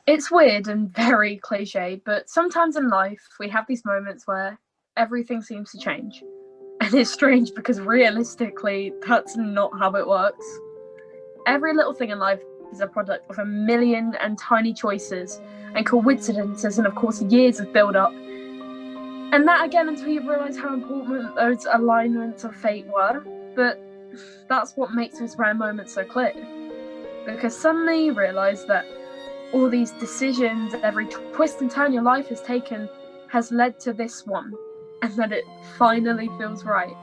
It's weird and very cliche, but sometimes in life we have these moments where everything seems to change. And it's strange because realistically, that's not how it works. Every little thing in life is a product of a million and tiny choices and coincidences, and of course, years of build up. And that again until you realise how important those alignments of fate were. But that's what makes those rare moments so clear. Because suddenly you realise that all these decisions and every twist and turn your life has taken has led to this one, and that it finally feels right.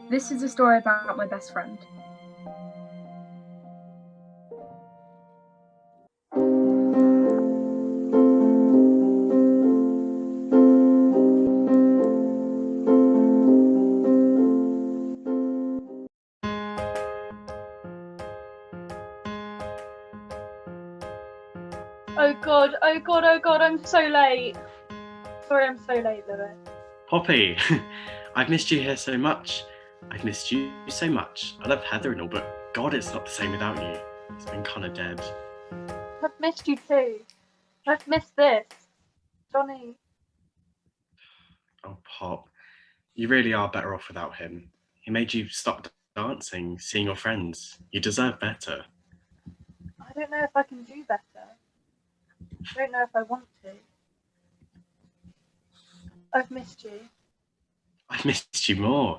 This is a story about my best friend. Oh god, oh god, oh god, I'm so late. Sorry, I'm so late, Lewis. Poppy, I've missed you here so much. I've missed you so much. I love Heather and all, but God, it's not the same without you. It's been kind of dead. I've missed you too. I've missed this. Johnny. Oh, Pop, you really are better off without him. He made you stop dancing, seeing your friends. You deserve better. I don't know if I can do better. I don't know if I want to. I've missed you. I've missed you more.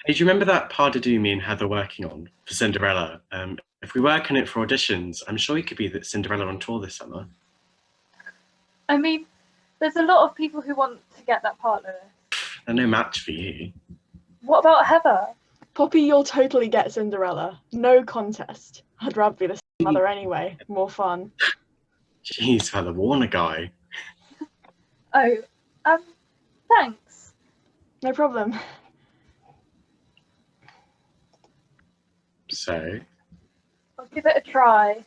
Hey, do you remember that pas de deux me and Heather working on for Cinderella? If we work on it for auditions, I'm sure you could be the Cinderella on tour this summer. I mean, there's a lot of people who want to get that part, Lewis. They're no match for you. What about Heather? Poppy, you'll totally get Cinderella. No contest. I'd rather be the mother anyway. More fun. Jeez, for the Warner guy. Oh, thanks. No problem. So? I'll give it a try.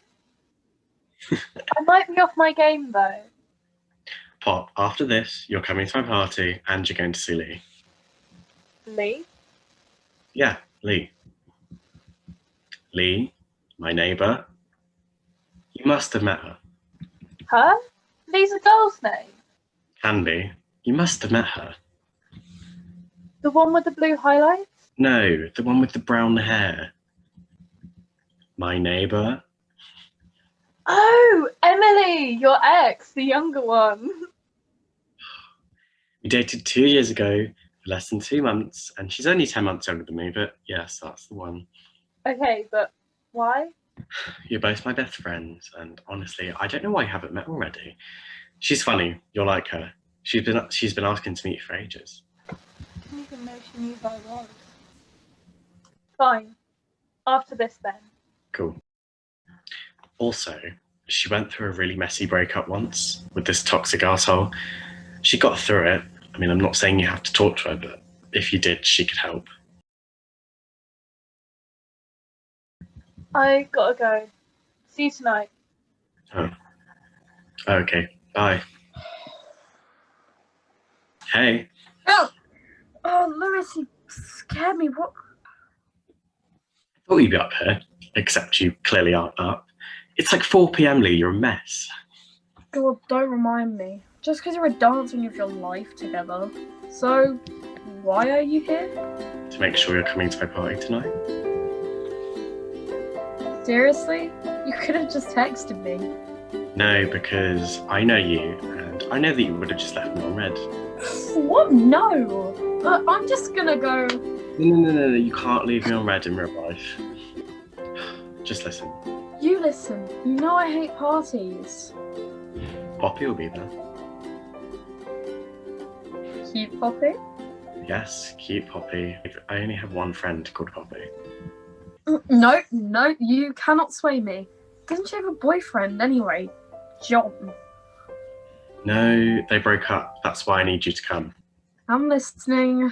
I might be off my game though. Pop, after this, you're coming to my party and you're going to see Lee. Lee? Yeah, Lee. Lee, my neighbour. You must have met her. Her? Lee's a girl's name. Can be. You must have met her. The one with the blue highlights? No, the one with the brown hair. My neighbour. Oh, Emily, your ex, the younger one. We dated 2 years ago, for less than 2 months, and she's only 10 months younger than me, but yes, that's the one. Okay, but why? You're both my best friends, and honestly, I don't know why you haven't met already. She's funny. You'll like her. She's been asking to meet you for ages. I didn't even know she knew who I was. Fine. After this then. Cool. Also, she went through a really messy breakup once with this toxic asshole. She got through it. I mean, I'm not saying you have to talk to her, but if you did, she could help. I gotta go. See you tonight. Oh. Okay, bye. Hey. Oh, Lewis, you scared me. What? I thought you'd be up here, except you clearly aren't up. It's like 4 p.m, Lee, you're a mess. God, don't remind me. Just because you're a dancer and you have your life together. So, why are you here? To make sure you're coming to my party tonight. Seriously? You could have just texted me. No, because I know you, and I know that you would have just left me on red. What? No! I'm just gonna go. No, you can't leave me on red in real life. Just listen. You listen. You know I hate parties. Poppy will be there. Cute Poppy? Yes, cute Poppy. I only have one friend called Poppy. No, you cannot sway me. Doesn't she have a boyfriend anyway? John. No, they broke up. That's why I need you to come. I'm listening.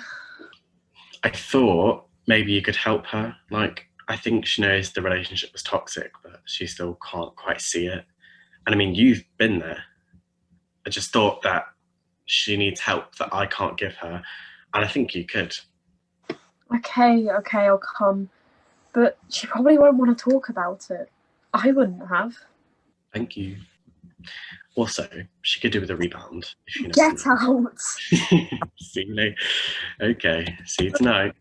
I thought maybe you could help her. Like, I think she knows the relationship was toxic, but she still can't quite see it. And I mean, you've been there. I just thought that she needs help that I can't give her, and I think you could. Okay, I'll come. But she probably won't want to talk about it. I wouldn't have. Thank you. Also, she could do with a rebound if you know. Get out! See you later. Okay, see you tonight.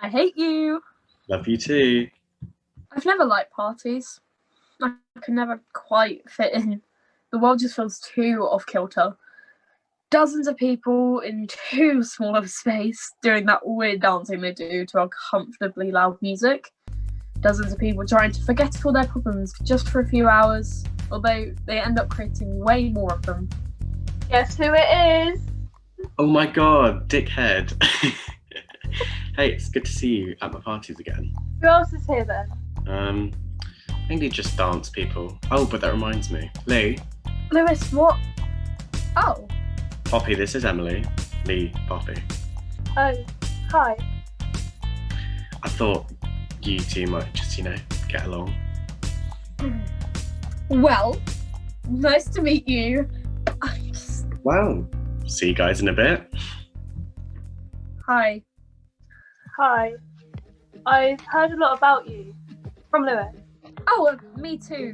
I hate you. Love you too. I've never liked parties. I can never quite fit in. The world just feels too off kilter. Dozens of people in too small of a space doing that weird dancing they do to uncomfortably loud music. Dozens of people trying to forget all their problems just for a few hours, although they end up creating way more of them. Guess who it is? Oh my god, dickhead. Hey, it's good to see you at my parties again. Who else is here then? Mainly just dance people. Oh, but that reminds me. Lee, Lewis, what? Oh, Poppy, this is Emily. Lee, Poppy. Oh, hi. I thought you two might just, get along. well, nice to meet you. Wow. See you guys in a bit. Hi. Hi. I've heard a lot about you. From Lewis. Oh, me too.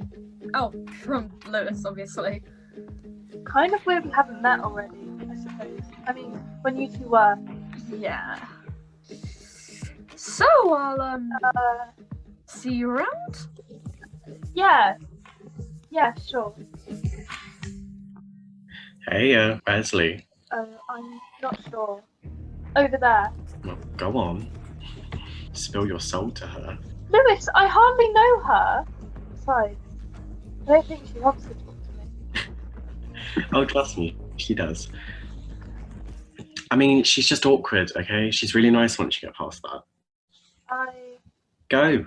Oh, from Lewis, obviously. Kind of weird we haven't met already, I suppose. I mean, when you two were. Yeah. So, I'll, see you around? Yeah. Yeah, sure. Hey, where's Lee? I'm not sure. Over there. Well, go on. Spill your soul to her. Lewis, I hardly know her. Besides, I don't think she wants to talk to me. Oh, trust me, she does. I mean, she's just awkward, okay? She's really nice once you get past that. Go.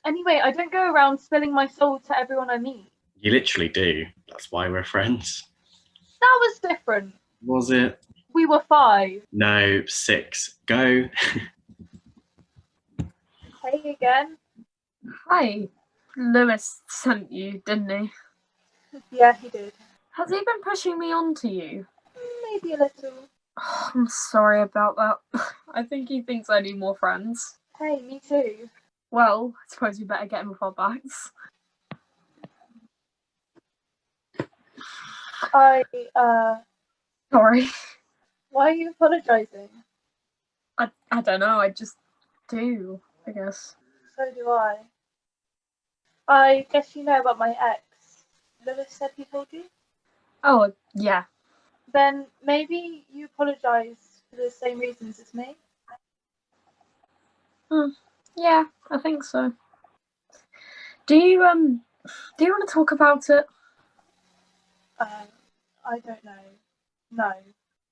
Anyway, I don't go around spilling my soul to everyone I meet. You literally do. That's why we're friends. That was different. Was it? We were 5. No, 6. Go. Hey again. Hi. Lewis sent you, didn't he? Yeah, he did. Has he been pushing me on to you? Maybe a little. Oh, I'm sorry about that. I think he thinks I need more friends. Hey, me too. Well, I suppose we better get him off our backs. Sorry. Why are you apologising? I don't know, I just do, I guess. So do I. I guess you know about my ex. Lewis said he told you? Oh, yeah. Then maybe you apologise for the same reasons as me? Yeah, I think so. Do you want to talk about it? I don't know. No,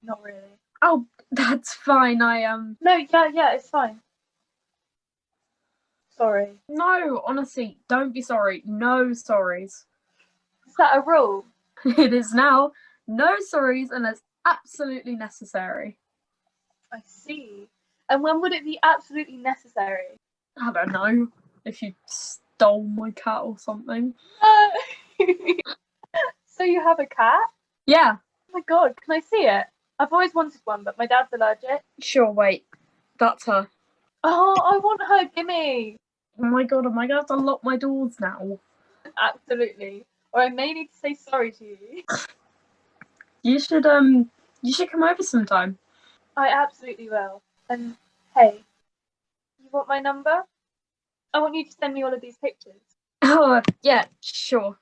not really. Oh, that's fine. No, yeah, it's fine. Sorry. No, honestly, don't be sorry. No sorries. Is that a rule? It is now. No sorries unless absolutely necessary. I see. And when would it be absolutely necessary? I don't know. If you stole my cat or something. So you have a cat? Yeah. Oh my god, can I see it? I've always wanted one, but my dad's allergic. Sure, wait. That's her. Oh, I want her, gimme! Oh my god, am I going to have to lock my doors now? Absolutely. Or I may need to say sorry to you. You should come over sometime. I absolutely will. And hey, you want my number? I want you to send me all of these pictures. Oh, yeah, sure.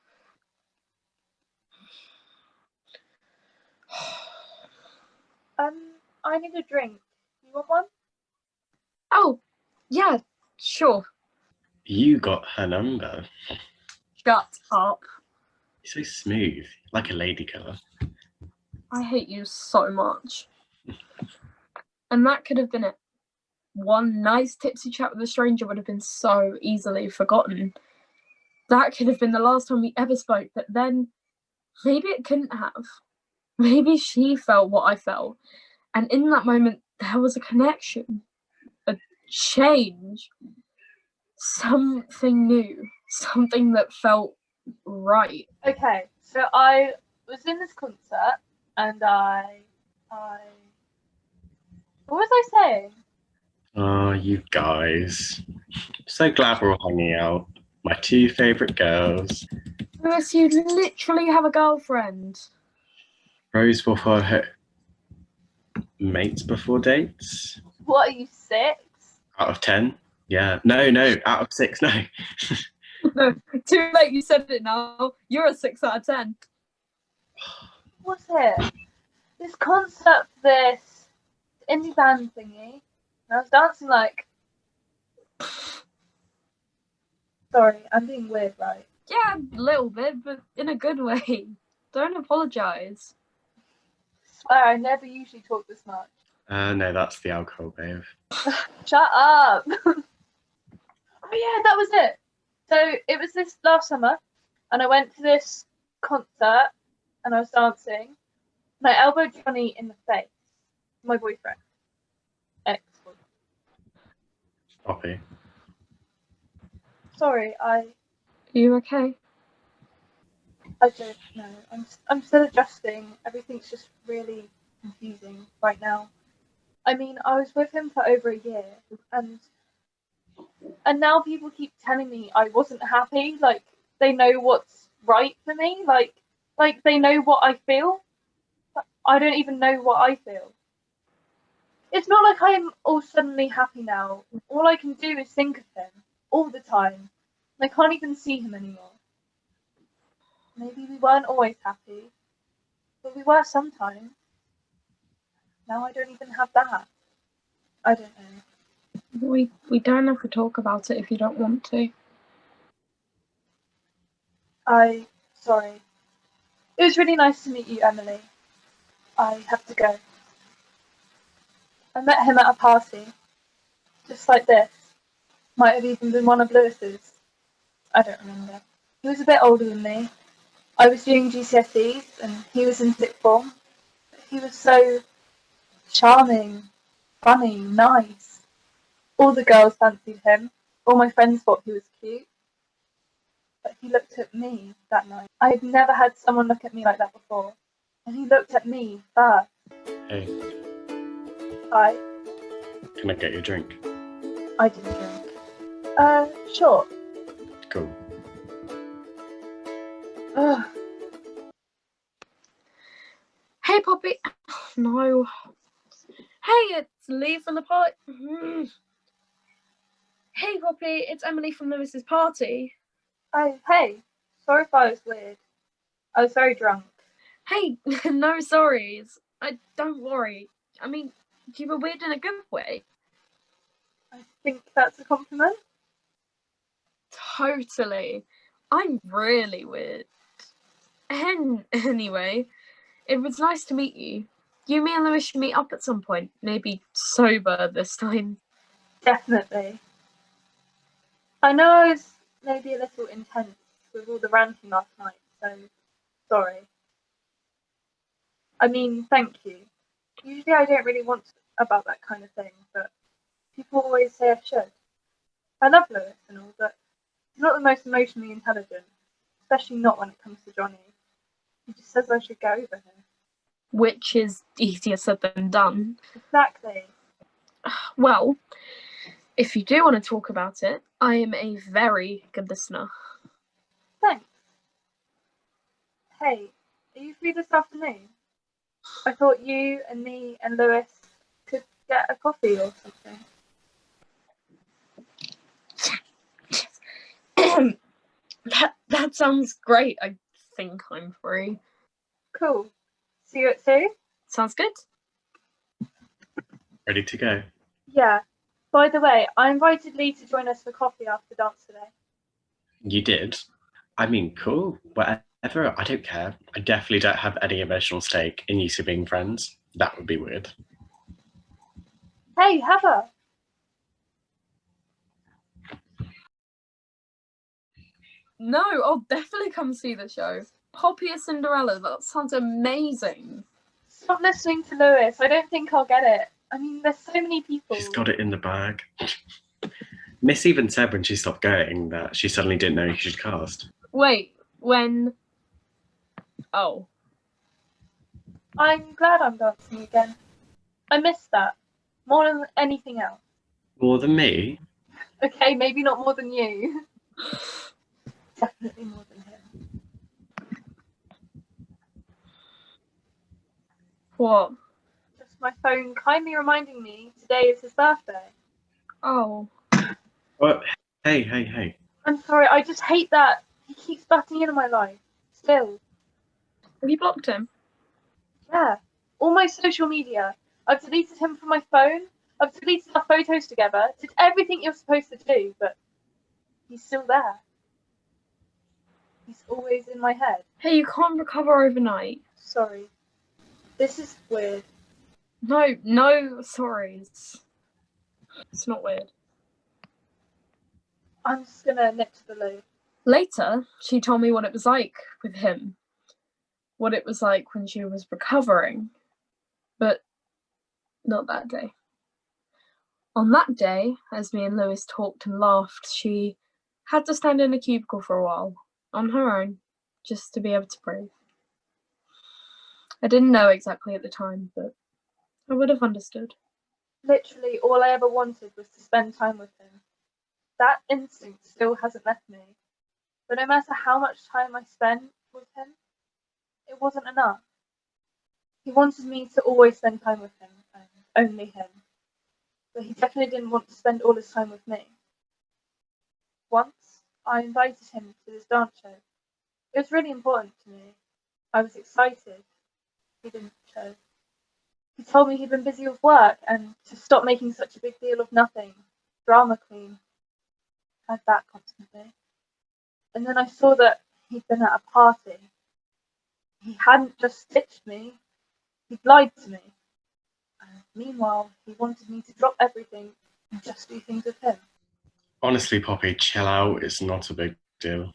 I need a drink. You want one? Oh, yeah, sure. You got her number. Shut up. You're so smooth, like a lady killer. I hate you so much. And that could have been it. One nice tipsy chat with a stranger would have been so easily forgotten. That could have been the last time we ever spoke, but then maybe it couldn't have. Maybe she felt what I felt. And in that moment, there was a connection, a change, something new, something that felt right. Okay, so I was in this concert and I what was I saying? Oh, you guys. So glad we're all hanging out. My two favourite girls. Lewis, you literally have a girlfriend. Rose before her mates before dates. What are you, 6? Out of 10? Yeah. No, out of 6, no. No, too late, you said it now. You're a 6 out of 10. What's it? This concert, this indie band thingy. And I was dancing like. Sorry, I'm being weird, right? Yeah, a little bit, but in a good way. Don't apologise. Swear, I never usually talk this much. No, that's the alcohol, babe. Shut up! Oh yeah, that was it. So it was this last summer, and I went to this concert, and I was dancing, and I elbowed Johnny in the face. My boyfriend. Ex-boyfriend. Poppy. Sorry, Are you okay? I don't know. I'm still adjusting. Everything's just really confusing right now. I mean, I was with him for over a year, and now people keep telling me I wasn't happy. Like they know what's right for me. Like they know what I feel. But I don't even know what I feel. It's not like I'm all suddenly happy now. All I can do is think of him all the time. And I can't even see him anymore. Maybe we weren't always happy, but we were sometimes. Now I don't even have that. I don't know. We don't have to talk about it if you don't want to. Sorry. It was really nice to meet you, Emily. I have to go. I met him at a party. Just like this. Might have even been one of Lewis's. I don't remember. He was a bit older than me. I was doing GCSEs and he was in sixth form. He was so charming, funny, nice. All the girls fancied him. All my friends thought he was cute. But he looked at me that night. I had never had someone look at me like that before. And he looked at me first. Hey, Hi. can I get you a drink? I didn't drink. Sure. Cool. Ugh. Hey, Poppy. No. Hey, it's Lee from the party. Hey, Poppy, it's Emily from Lewis's party. Hey. Sorry if I was weird. I was very drunk. Hey, no sorries. Don't worry. I mean, you were weird in a good way. I think that's a compliment. Totally. I'm really weird. And anyway, it was nice to meet you. You, me, and Lewis should meet up at some point. Maybe sober this time. Definitely. I know I was maybe a little intense with all the ranting last night, so sorry. I mean, thank you. Usually I don't really want to about that kind of thing, but people always say I should. I love Lewis and all, but he's not the most emotionally intelligent, especially not when it comes to Johnny. He just says I should get over him. Which is easier said than done. Exactly. Well, if you do want to talk about it, I am a very good listener. Thanks. Hey, are you free this afternoon? I thought you and me and Lewis could get a coffee or something. That sounds great. I think I'm free. Cool. See you at 2? Sounds good. Ready to go? Yeah. By the way, I invited Lee to join us for coffee after dance today. You did? I mean, cool. Whatever. I don't care. I definitely don't have any emotional stake in you two being friends. That would be weird. Hey, Heather. No, I'll definitely come see the show. Poppy or Cinderella, that sounds amazing. Stop listening to Lewis. I don't think I'll get it. I mean, there's so many people. She's got it in the bag. Miss even said when she stopped going that she suddenly didn't know who she'd cast. Wait, when... Oh. I'm glad I'm dancing again. I missed that. More than anything else. More than me? Okay, maybe not more than you. definitely more than him. What? Just my phone kindly reminding me today is his birthday. Oh. What? Hey. I'm sorry, I just hate that he keeps butting into my life. Still. Have you blocked him? Yeah. All my social media. I've deleted him from my phone. I've deleted our photos together. Did everything you're supposed to do, but he's still there. He's always in my head. Hey, you can't recover overnight. Sorry. This is weird. No, sorry. It's not weird. I'm just gonna nip to the loo. Later, she told me what it was like with him. What it was like when she was recovering. But not that day. On that day, as me and Lewis talked and laughed, she had to stand in a cubicle for a while, on her own, just to be able to breathe. I didn't know exactly at the time, but I would have understood. Literally, all I ever wanted was to spend time with him. That instinct still hasn't left me. But no matter how much time I spent with him, it wasn't enough. He wanted me to always spend time with him, and only him. But he definitely didn't want to spend all his time with me. Once, I invited him to this dance show. It was really important to me. I was excited. He didn't show. He told me he'd been busy with work and to stop making such a big deal of nothing. Drama queen. Had that constantly. And then I saw that he'd been at a party. He hadn't just ditched me, he'd lied to me. And meanwhile, he wanted me to drop everything and just do things with him. Honestly, Poppy, chill out. It's not a big deal.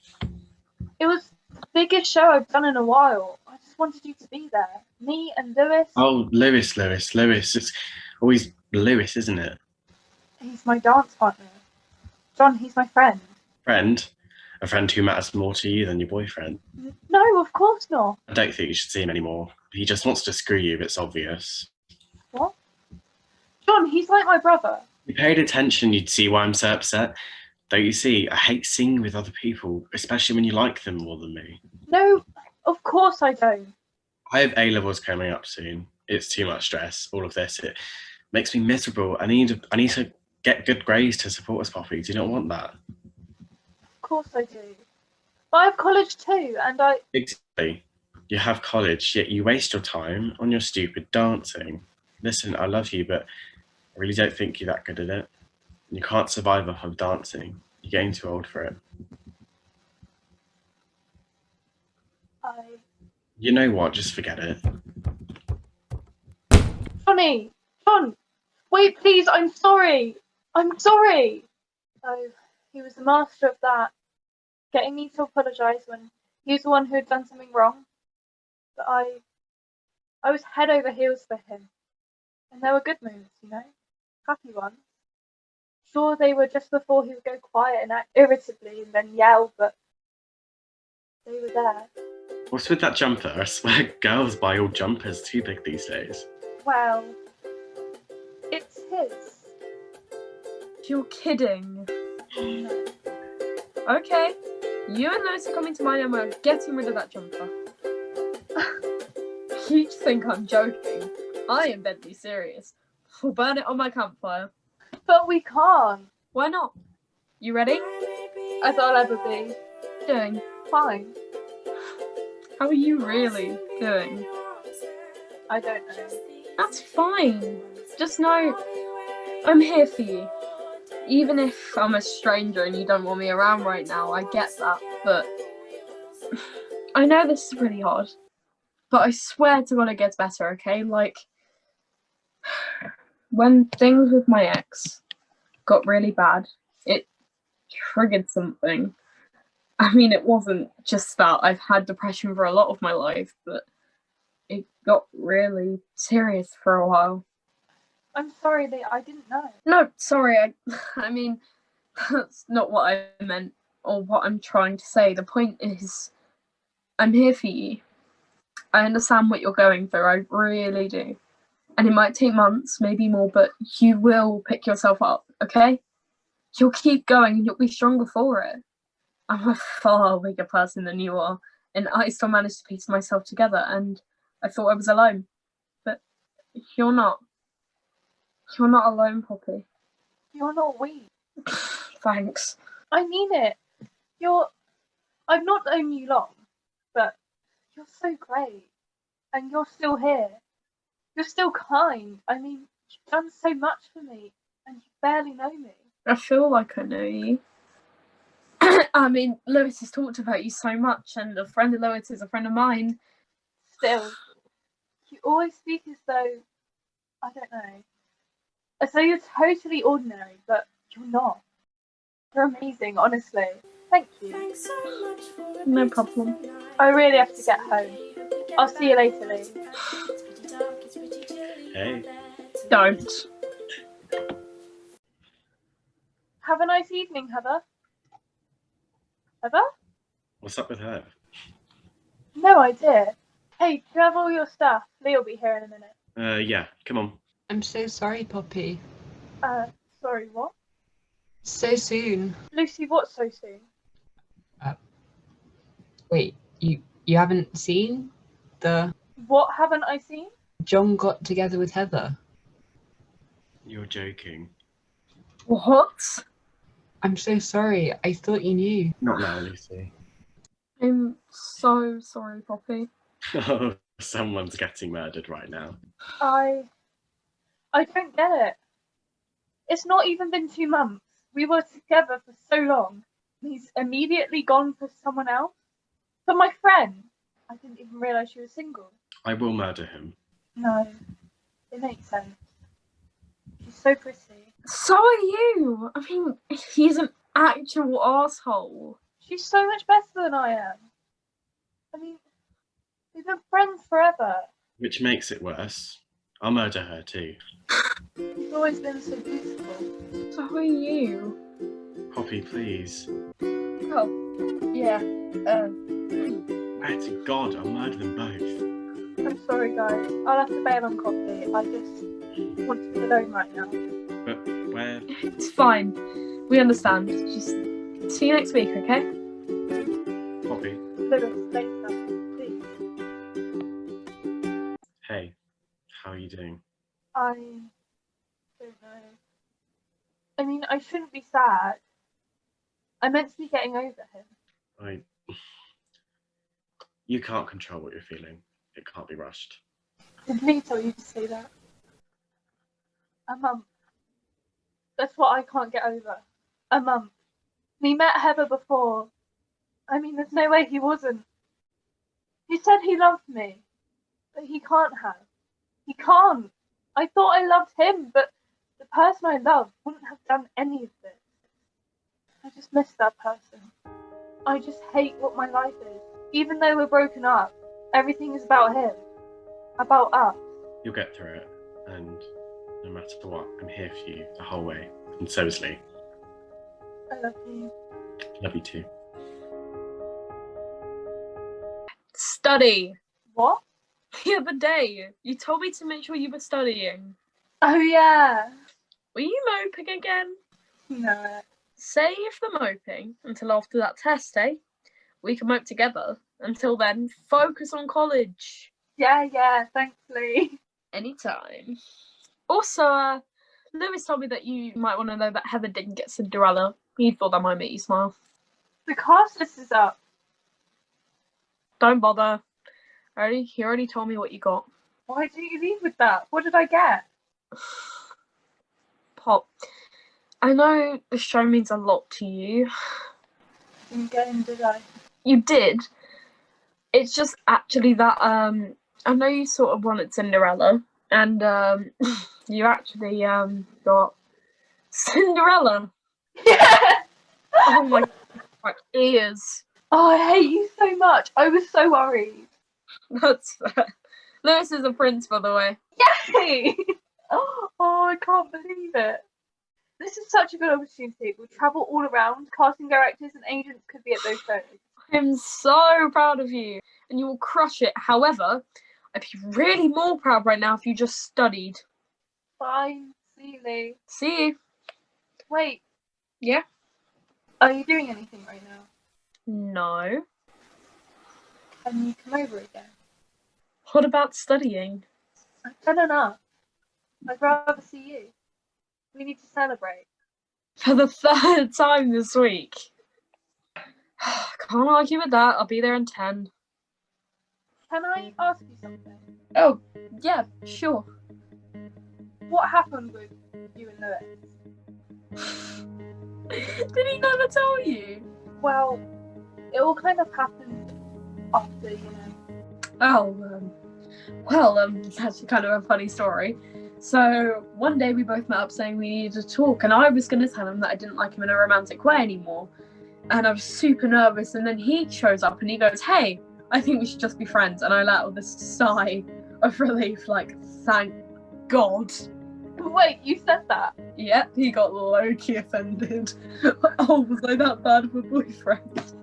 It was the biggest show I've done in a while. I just wanted you to be there. Me and Lewis. Oh, Lewis. It's always Lewis, isn't it? He's my dance partner. John, he's my friend. Friend? A friend who matters more to you than your boyfriend? No, of course not. I don't think you should see him anymore. He just wants to screw you, it's obvious. What? John, he's like my brother. If you paid attention, you'd see why I'm so upset. Don't you see? I hate singing with other people, especially when you like them more than me. No, of course I don't. I have A-levels coming up soon. It's too much stress, all of this. It makes me miserable. I need to get good grades to support us, Poppy. Do you not want that? Of course I do. But I have college too, and I... Exactly. You have college, yet you waste your time on your stupid dancing. Listen, I love you, but I really don't think you're that good at it. You can't survive off of dancing. You're getting too old for it. You know what? Just forget it. Johnny! John! Wait, please, I'm sorry! I'm sorry! Oh, he was the master of that. Getting me to apologise when he was the one who had done something wrong. But I was head over heels for him. And there were good moments, you know? Happy ones. Sure, they were just before he would go quiet and act irritably and then yell, but they were there. What's with that jumper? I swear girls buy all jumpers too big these days. Well, it's his. You're kidding. No. Okay. You and Lewis are coming to mine and we're getting rid of that jumper. You think I'm joking. I am deadly serious. We'll burn it on my campfire. But we can't. Why not? You ready? As I'll ever be. Doing? Fine. How are you really doing? I don't know. That's fine. Just know I'm here for you. Even if I'm a stranger and you don't want me around right now, I get that. But I know this is really hard. But I swear to God it gets better, okay? Like, when things with my ex got really bad, it triggered something. I mean, it wasn't just that. I've had depression for a lot of my life, but it got really serious for a while. I'm sorry that I didn't know. No, sorry. I mean, that's not what I meant or what I'm trying to say. The point is, I'm here for you. I understand what you're going through. I really do. And it might take months, maybe more, but you will pick yourself up, okay? You'll keep going and you'll be stronger for it. I'm a far bigger person than you are, and I still managed to piece myself together, and I thought I was alone. But you're not. You're not alone, Poppy. You're not weak. Thanks. I mean it. I've not known you long, but you're so great. And you're still here. You're still kind. I mean, you've done so much for me, and you barely know me. I feel like I know you. I mean, Lewis has talked about you so much, and a friend of Lewis is a friend of mine. Still, you always speak as though, I don't know, as though you're totally ordinary, but you're not. You're amazing, honestly. Thank you. No problem. I really have to get home. I'll see you later, Lee. Hey. Don't. Have a nice evening, Heather. Heather? What's up with her? No idea. Hey, do you have all your stuff? Lee will be here in a minute. Yeah, come on. I'm so sorry, Poppy. Sorry, what? So soon. Lucy, what so soon? Wait, you haven't seen the What haven't I seen? John got together with Heather? You're joking. What? I'm so sorry. I thought you knew. Not now, Lucy. I'm so sorry, Poppy. Oh, someone's getting murdered right now. I don't get it. It's not even been 2 months. We were together for so long. He's immediately gone for someone else. For my friend. I didn't even realise she was single. I will murder him. No, it makes sense. She's so pretty. So are you. I mean, he's an actual asshole. She's so much better than I am. I mean, we've been friends forever. Which makes it worse. I'll murder her too. You've always been so beautiful. So are you. Poppy, please. Oh, yeah. Swear to God, I'll murder them both. I'm sorry, guys. I'll have to bail on coffee. I just want to be alone right now. But where? It's fine. We understand. Just see you next week, okay? Poppy. Lewis, later, please. Hey, how are you doing? I don't know. I mean, I shouldn't be sad. I'm meant to be getting over him. You can't control what you're feeling. It can't be rushed. Did Lee tell you to say that? A month. That's what I can't get over. A month. We met Heather before. I mean, there's no way he wasn't. He said he loved me, but he can't have. He can't. I thought I loved him, but the person I loved wouldn't have done any of this. I just miss that person. I just hate what my life is. Even though we're broken up, everything is about him. About us. You'll get through it, and no matter what, I'm here for you the whole way. And so is Lee. I love you. Love you too. Study. What? The other day, you told me to make sure you were studying. Oh yeah. Were you moping again? No. Save the moping until after that test, eh? We can mope together. Until then, focus on college. Yeah, thanks, Lee. Anytime. Also, Lewis told me that you might want to know that Heather didn't get Cinderella. He thought that might make you smile. The cast list is up. Don't bother. He already told me what you got. Why didn't you leave with that? What did I get? Pop, I know the show means a lot to you. Didn't get in, did I? You did. It's just actually that I know you sort of wanted Cinderella, and you actually got Cinderella. Yeah! Oh my ears. Oh, I hate you so much. I was so worried. That's fair. Lewis is a prince, by the way. Yay! Oh, I can't believe it. This is such a good opportunity. We'll travel all around. Casting directors and agents could be at those shows. I'm so proud of you, and you will crush it. However, I'd be really more proud right now if you just studied. Fine. See you, Lee. See you. Wait. Yeah? Are you doing anything right now? No. Can you come over again? What about studying? I've done enough. I'd rather see you. We need to celebrate. For the third time this week. Can't argue with that. I'll be there in 10. Can I ask you something? Oh, yeah, sure. What happened with you and Lewis? Did he never tell you? Well, it all kind of happened after, Oh, that's kind of a funny story. So, one day we both met up saying we needed to talk, and I was going to tell him that I didn't like him in a romantic way anymore. And I was super nervous, and then he shows up and he goes, "Hey, I think we should just be friends." And I let out this sigh of relief, like, thank God. Wait, you said that? Yep, he got low-key offended. Oh, was I that bad of a boyfriend?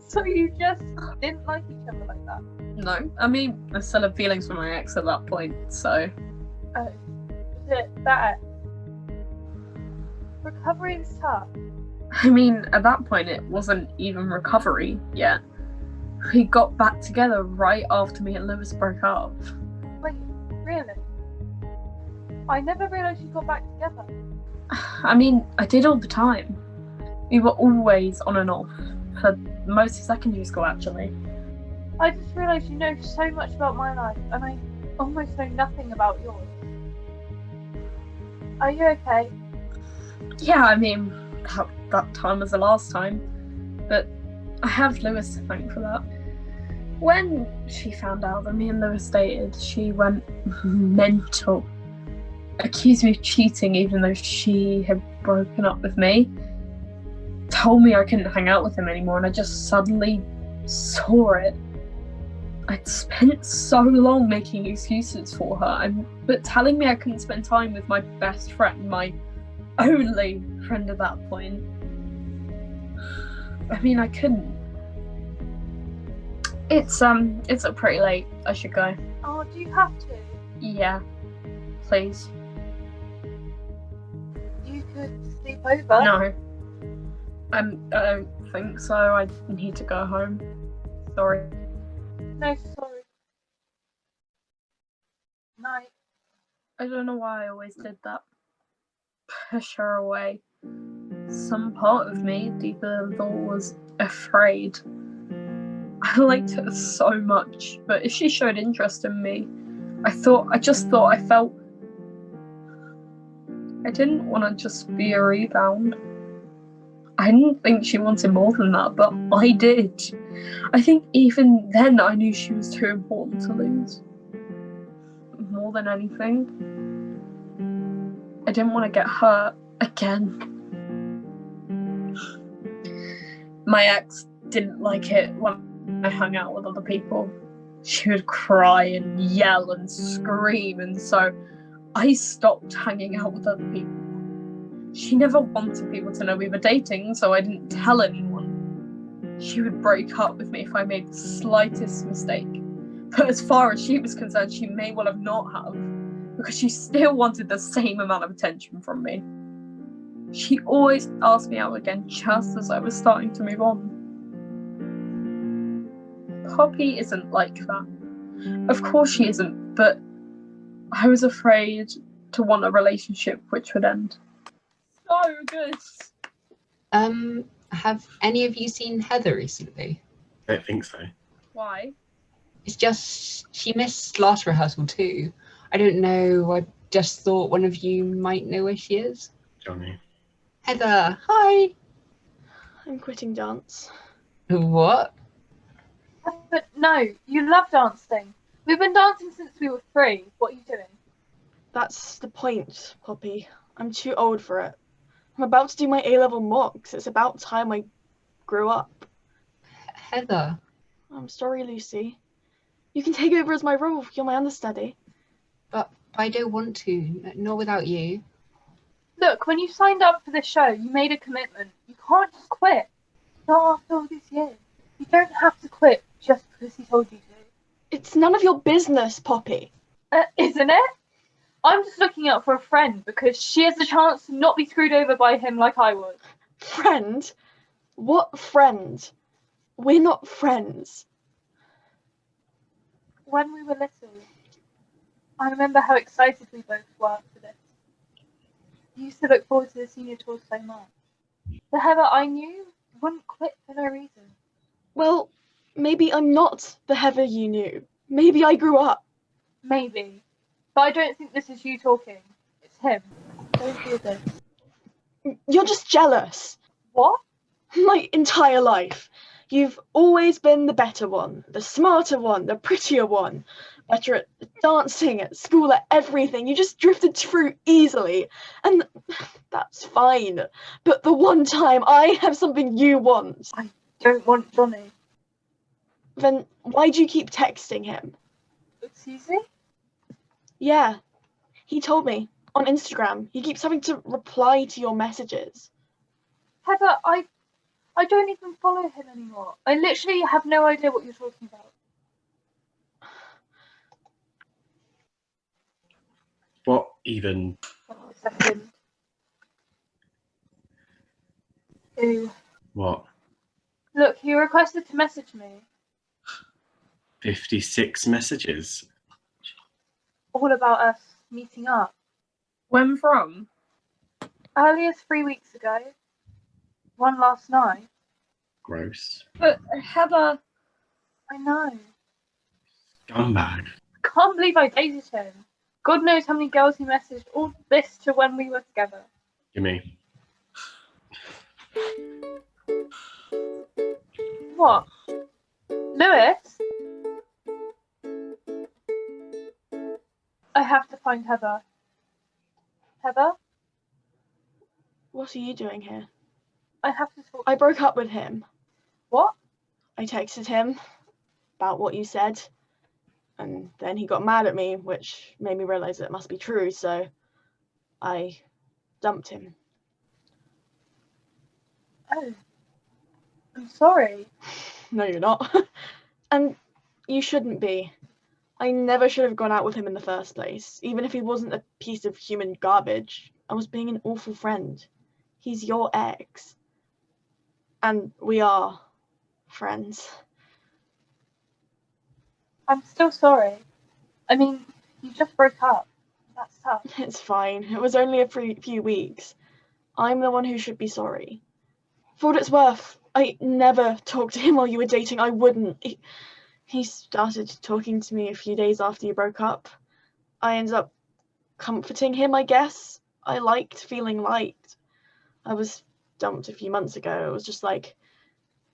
So you just didn't like each other like that? No, I mean, I still have feelings for my ex at that point, so... Was it that ex? Recovery is tough. I mean, at that point, it wasn't even recovery yet. We got back together right after me and Lewis broke up. Wait, really? I never realised you got back together. I mean, I did all the time. We were always on and off, for most of secondary school, actually. I just realised you know so much about my life, and I almost know nothing about yours. Are you okay? Yeah, I mean, that time was the last time, but I have Lewis to thank for that. When she found out that me and Lewis dated, she went mental. Accused me of cheating even though she had broken up with me. Told me I couldn't hang out with him anymore, and I just suddenly saw it. I'd spent so long making excuses for her, but telling me I couldn't spend time with my best friend, my only friend at that point. I mean, I couldn't. It's pretty late. I should go. Oh, do you have to? Yeah, please. You could sleep over. No. I don't think so. I need to go home. Sorry. No, sorry. Night. I don't know why I always did that. Push her away. Some part of me, deeper than thought, was afraid. I liked her so much, but if she showed interest in me, I didn't want to just be a rebound. I didn't think she wanted more than that, but I did. I think even then I knew she was too important to lose. More than anything, I didn't want to get hurt again. My ex didn't like it when I hung out with other people. She would cry and yell and scream, and so I stopped hanging out with other people. She never wanted people to know we were dating, so I didn't tell anyone. She would break up with me if I made the slightest mistake. But as far as she was concerned, she may well have not have, because she still wanted the same amount of attention from me. She always asked me out again just as I was starting to move on. Poppy isn't like that. Of course she isn't, but I was afraid to want a relationship which would end. So good. Have any of you seen Heather recently? I don't think so. Why? It's just she missed last rehearsal too. I don't know. I just thought one of you might know where she is. Johnny. Heather, hi. I'm quitting dance. What? But no, you love dancing. We've been dancing since we were 3. What are you doing? That's the point, Poppy. I'm too old for it. I'm about to do my A-level mocks. It's about time I grew up. Heather. I'm sorry, Lucy. You can take over as my role. You're my understudy. But I don't want to. Not without you. Look, when you signed up for this show, you made a commitment. You can't just quit. Not after all this years. You don't have to quit just because he told you to. It's none of your business, Poppy. Isn't it? I'm just looking out for a friend because she has the chance to not be screwed over by him like I was. Friend? What friend? We're not friends. When we were little, I remember how excited we both were for this. You used to look forward to the senior tour so much. The Heather I knew wouldn't quit for no reason. Well, maybe I'm not the Heather you knew. Maybe I grew up. Maybe. But I don't think this is you talking. It's him. Don't do this. You're just jealous. What? My entire life. You've always been the better one, the smarter one, the prettier one, better at dancing, at school, at everything. You just drifted through easily. And that's fine. But the one time I have something you want, Don't want Johnny. then why do you keep texting him? Excuse me? Yeah, he told me on Instagram. He keeps having to reply to your messages. Heather, I don't even follow him anymore. I literally have no idea what you're talking about. What even? Hold on a second. Ew. What? Look, he requested to message me. 56 messages? All about us meeting up. When from? Earliest 3 weeks ago. One last night. Gross. But Heather, I know. Scumbag. Can't believe I dated him. God knows how many girls he messaged all this to when we were together. Gimme. What? Lewis? I have to find Heather. Heather? What are you doing here? I have to talk. I broke up with him. What? I texted him about what you said, and then he got mad at me, which made me realize that it must be true, so I dumped him. Oh. I'm sorry. No, you're not. And you shouldn't be. I never should have gone out with him in the first place, even if he wasn't a piece of human garbage. I was being an awful friend. He's your ex. And we are friends. I'm still sorry. I mean, you just broke up. That's tough. It's fine. It was only a few weeks. I'm the one who should be sorry. For what it's worth, I never talked to him while you were dating. I wouldn't. He started talking to me a few days after you broke up. I ended up comforting him, I guess. I liked feeling liked. I was dumped a few months ago. It was just like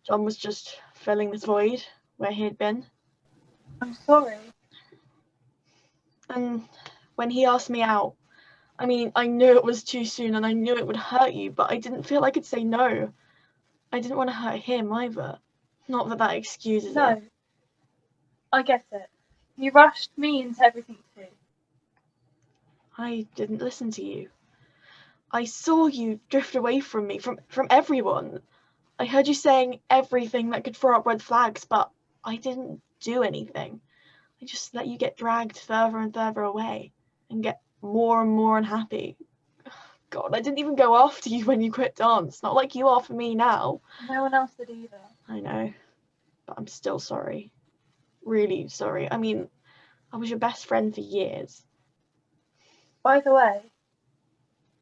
John was just filling this void where he had been. I'm sorry. And when he asked me out, I mean, I knew it was too soon and I knew it would hurt you, but I didn't feel I could say no. I didn't want to hurt him either. Not that that excuses No. it. I get it. You rushed me into everything too. I didn't listen to you. I saw you drift away from me, from everyone. I heard you saying everything that could throw up red flags, but I didn't do anything. I just let you get dragged further and further away and get more and more unhappy. God, I didn't even go after you when you quit dance. Not like you are for me now. No one else did either. I know, but I'm still sorry. Really sorry. I mean, I was your best friend for years. By the way,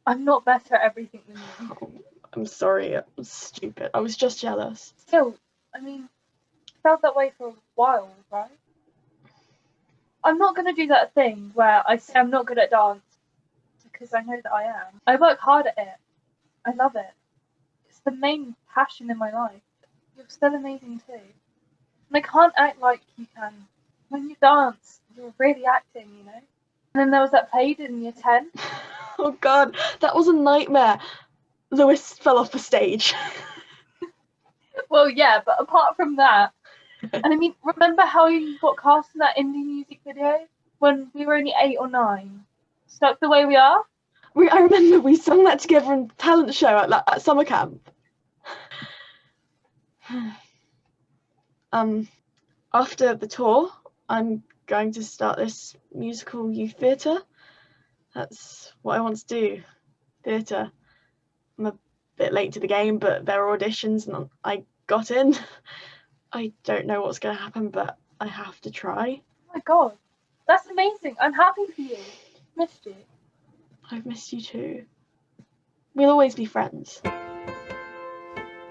I'm not better at everything than you. Oh, I'm sorry. It was stupid. I was just jealous. Still, I mean, I felt that way for a while, right? I'm not going to do that thing where I say I'm not good at dance because I know that I am. I work hard at it. I love it. It's the main passion in my life. You're still amazing too. And I can't act like you can. When you dance, you're really acting, you know? And then there was that play you did in year 10. Oh God, that was a nightmare. Lewis fell off the stage. Well, yeah, but apart from that, and I mean, remember how you got cast in that indie music video when we were only 8 or 9? Stuck the way we are? I remember we sung that together in talent show at summer camp. After the tour, I'm going to start this musical youth theatre. That's what I want to do. Theatre. I'm a bit late to the game, but there are auditions and I got in. I don't know what's going to happen, but I have to try. Oh my god, that's amazing. I'm happy for you. Missed you. I've missed you too. We'll always be friends.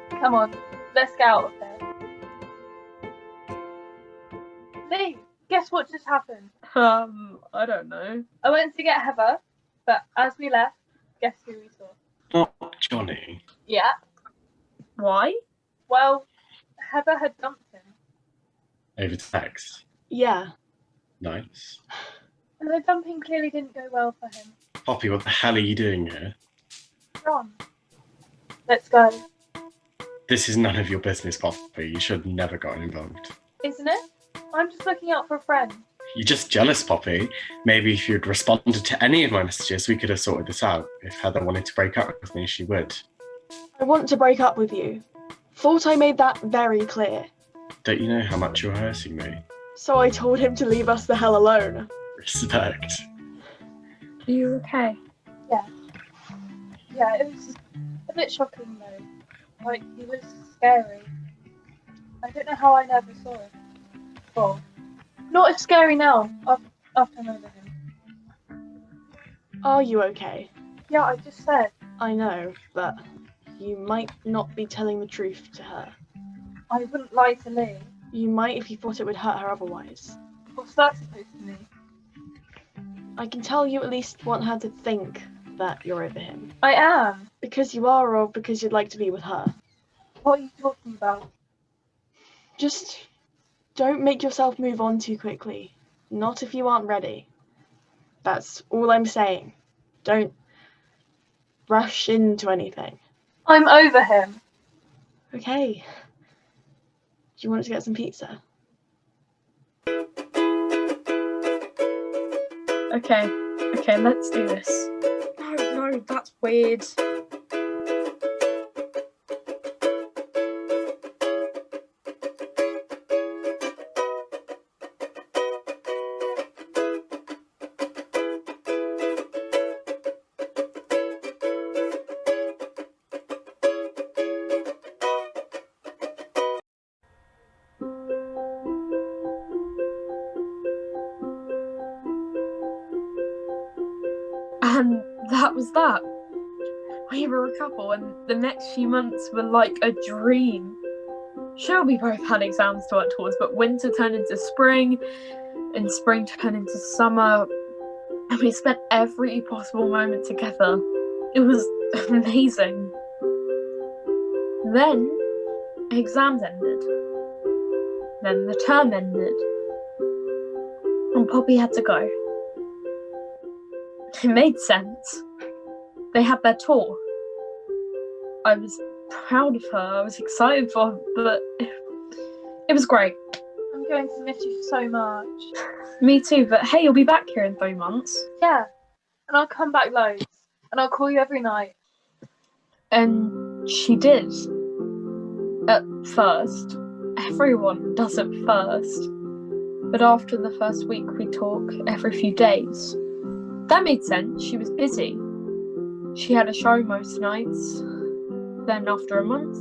Come on, let's get out of here. Lee, guess what just happened? I don't know. I went to get Heather, but as we left, guess who we saw? Not Johnny. Yeah. Why? Well, Heather had dumped him. Over text. Yeah. Nice. And the dumping clearly didn't go well for him. Poppy, what the hell are you doing here? Ron, let's go. This is none of your business, Poppy. You should have never gotten involved. Isn't it? I'm just looking out for a friend. You're just jealous, Poppy. Maybe if you'd responded to any of my messages, we could have sorted this out. If Heather wanted to break up with me, she would. I want to break up with you. Thought I made that very clear. Don't you know how much you're hurting me? So I told him to leave us the hell alone. Respect. Are you okay? Yeah, it was a bit shocking though. Like, he was scary. I don't know how I never saw it before. Not as scary now, after I'm over him. Are you okay? Yeah, I just said. I know, but you might not be telling the truth to her. I wouldn't lie to Lee. You might if you thought it would hurt her otherwise. What's that supposed to mean? I can tell you at least want her to think that you're over him. I am. Because you are, or because you'd like to be with her. What are you talking about? Just don't make yourself move on too quickly. Not if you aren't ready. That's all I'm saying. Don't rush into anything. I'm over him. Okay. Do you want to get some pizza? Okay, let's do this. No, that's weird. And that was that. We were a couple, and the next few months were like a dream. Sure, we both had exams to work towards, but winter turned into spring, and spring turned into summer, and we spent every possible moment together. It was amazing. Then, exams ended. Then the term ended. And Poppy had to go. It made sense. They had their tour. I was proud of her. I was excited for her, but it was great. I'm going to miss you so much. Me too, but hey, you'll be back here in 3 months. Yeah, and I'll come back loads, and I'll call you every night. And she did. At first. Everyone does at first. But after the first week, we talk every few days. That made sense. She was busy. She had a show most nights. Then after a month,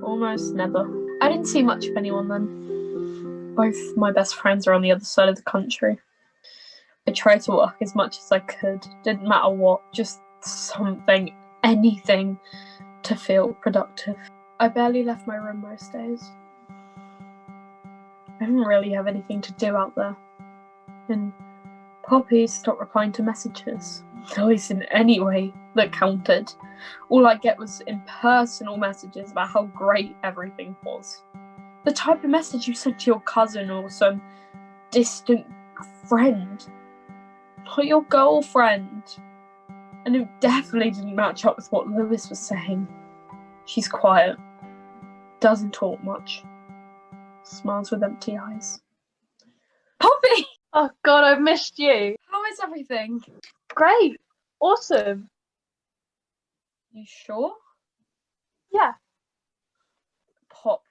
almost never. I didn't see much of anyone then. Both my best friends are on the other side of the country. I tried to work as much as I could. Didn't matter what, just something, anything to feel productive. I barely left my room most days. I didn't really have anything to do out there. And Poppy stopped replying to messages. At least in any way that counted. All I get was impersonal messages about how great everything was. The type of message you sent to your cousin or some distant friend. Not your girlfriend. And it definitely didn't match up with what Lewis was saying. She's quiet. Doesn't talk much. Smiles with empty eyes. Poppy! Oh God, I've missed you. How is everything? Great. Awesome. You sure? Yeah. Pop.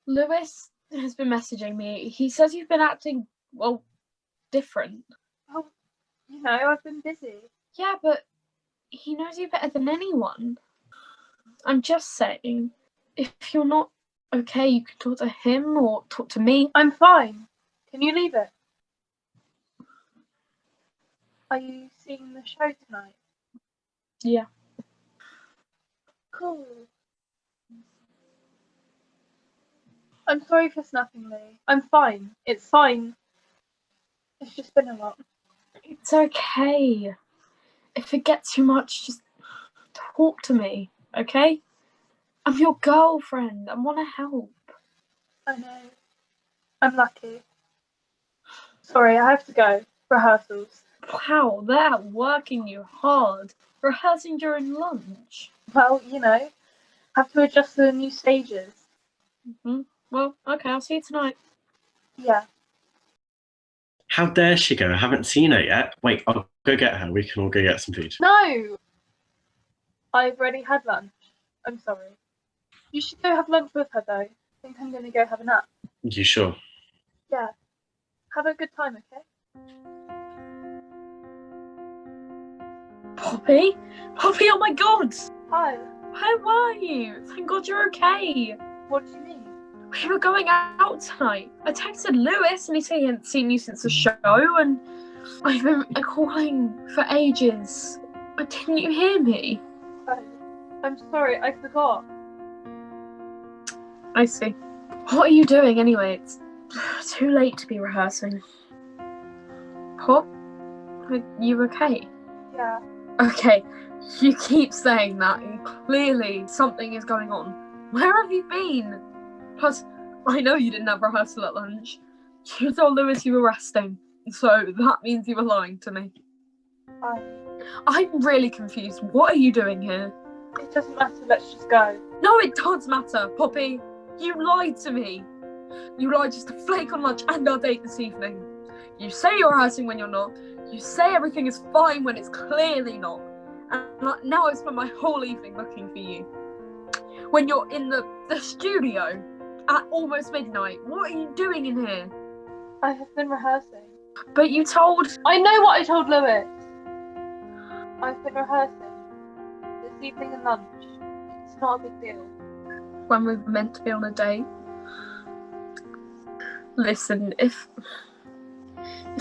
Lewis has been messaging me. He says you've been acting, well, different. Well, you know, I've been busy. Yeah, but he knows you better than anyone. I'm just saying, if you're not okay, you can talk to him or talk to me. I'm fine. Can you leave it? Are you seeing the show tonight? Yeah. Cool. I'm sorry for snapping, Lee. I'm fine. It's fine. It's just been a lot. It's okay. If it gets too much, just talk to me, okay? I'm your girlfriend. I want to help. I know. I'm lucky. Sorry, I have to go. Rehearsals. Wow, they're working you hard. Rehearsing during lunch. Well, have to adjust to the new stages. Well, okay, I'll see you tonight. Yeah. How dare she go? I haven't seen her yet. Wait, I'll go get her. We can all go get some food. No! I've already had lunch. I'm sorry. You should go have lunch with her, though. I think I'm going to go have a nap. You sure? Yeah. Have a good time, okay? Poppy? Poppy, oh my god! Hi. How are you? Thank God you're okay. What do you mean? We were going out tonight. I texted Lewis and he said he hadn't seen you since the show, and I've been calling for ages. But didn't you hear me? Oh, I'm sorry, I forgot. I see. What are you doing anyway? It's too late to be rehearsing. Pop? Are you okay? Yeah. Okay, you keep saying that, and clearly something is going on. Where have you been? Plus, I know you didn't have rehearsal at lunch. You told Lewis you were resting, so that means you were lying to me. I'm really confused. What are you doing here? It doesn't matter, let's just go. No, it does matter, Poppy. You lied to me. You lied just to flake on lunch and our date this evening. You say you're rehearsing when you're not. You say everything is fine when it's clearly not. And now I've spent my whole evening looking for you. When you're in the studio at almost midnight, what are you doing in here? I have been rehearsing. But you told... I know what I told Lewis! I've been rehearsing. This evening and lunch. It's not a big deal. When we were meant to be on a date. Listen, if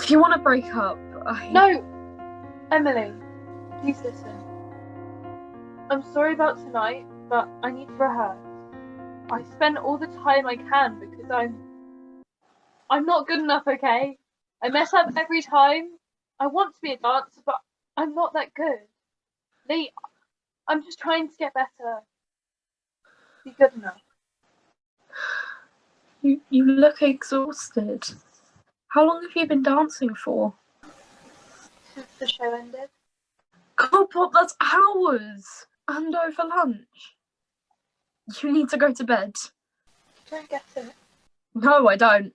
you want to break up, No! Emily, please listen. I'm sorry about tonight, but I need to rehearse. I spend all the time I can because I'm not good enough, okay? I mess up every time. I want to be a dancer, but I'm not that good. Lee, I'm just trying to get better. Be good enough. You look exhausted. How long have you been dancing for? Since the show ended. God, Pop, that's hours! And over lunch. You need to go to bed. You don't get it. No, I don't.